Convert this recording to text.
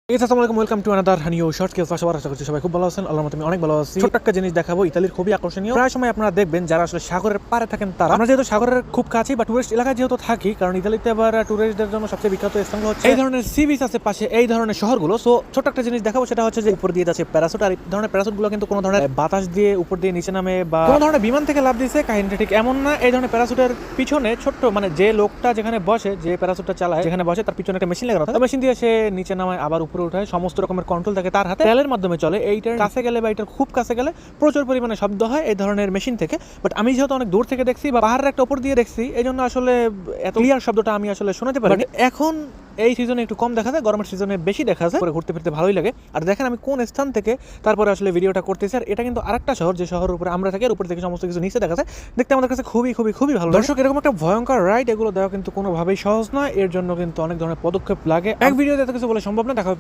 আসসালামু আলাইকুম, welcome to another new short case. আশা করছি সবাই খুব ভালো আছেন। আল্লাহর মতো আমি অনেক ভালো আছি। ছোট্ট একটা জিনিস দেখাবো, ইতালির খুবই আকর্ষণীয়। প্রায় সময় আপনারা দেখবেন যারা আসলে সাগরের পাড়ে থাকেন তারা, আমরা যেহেতু সাগরের খুব কাছে বা টুরিস্ট এলাকায় যেহেতু থাকি, কারণ ইতালিতে আবার টুরিস্টদের জন্য সবচেয়ে বিখ্যাত স্থানগুলো হচ্ছে এই ধরনের সি বিচ আছে পাশে, এই ধরনের শহরগুলো। সো ছোট্ট একটা জিনিস দেখাবো, সেটা হচ্ছে যে উপর দিয়ে যাচ্ছে প্যারাসুট। আর এই ধরনের প্যারাসুটগুলো কিন্তু কোনো ধরনের বাতাস দিয়ে উপর দিয়ে নিচে নামে বা কোনো ধরনের বিমান থেকে লাভ দিয়েছে কাহিনীটা ঠিক এমন না। এই ধরনের প্যারাসুটের পিছনে ছোট্ট মানে যে লোকটা যেখানে বসে, যে প্যারাসুটটা চালায়, যেখানে বসে তার পিছনে একটা মেশিন লাগানো থাকে। মেশিন দিয়ে সে নিচে নামায় আবার উপরে উঠায়, সমস্ত রকমের কন্ট্রোল থাকে তার হাতে। তেলের মাধ্যমে চলে। এইটার কাছে গেলে বা এটার খুব কাছে গেলে প্রচুর পরিমাণে শব্দ হয় এই ধরনের মেশিন থেকে। বাট আমি যেহেতু অনেক দূর থেকে দেখছি বা পাহাড়ের একটা উপর দিয়ে দেখছি, এই জন্য আসলে এত ক্লিয়ার শব্দটা আমি আসলে শোনাতে পারি। এখন এই সিজনে একটু কম দেখা যায়, গরমের সিজনে বেশি দেখা যায়। ঘুরতে ফিরতে ভালোই লাগে। আর দেখেন আমি কোন স্থান থেকে তারপরে আসলে ভিডিওটা করতেছি। আর এটা কিন্তু আরেকটা শহর, যে শহরের উপরে আমরা থাকি, উপর থেকে সমস্ত কিছু নিচে দেখা যায়। দেখতে আমাদের কাছে খুবই খুবই খুবই ভালো। দর্শক, এরকম একটা ভয়ঙ্কর রাইড এগুলো দেওয়া কিন্তু কোনোভাবেই সহজ নয়। এর জন্য কিন্তু অনেক ধরনের পদক্ষেপ লাগে। এক ভিডিওতে এত কিছু বলে সম্ভব না। দেখা হবে